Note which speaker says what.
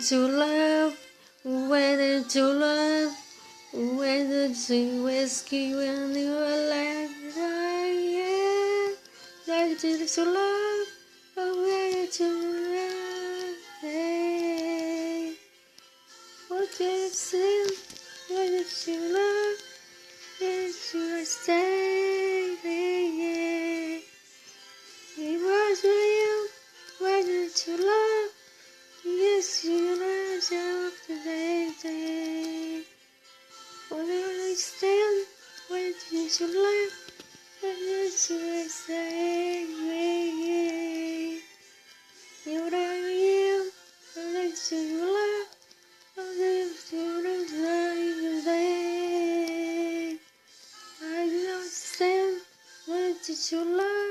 Speaker 1: to love, whether to love, whether to rescue when you are alive. Yeah, like to love, whether to love. Hey, what you say, whether to love, whether to stay. Yeah, it was real, whether to love. Yes, you love yourself today. What do I stand? What did you love? What did you say? You what I am? What did you love? What did you love today? I do not stand. What did you love?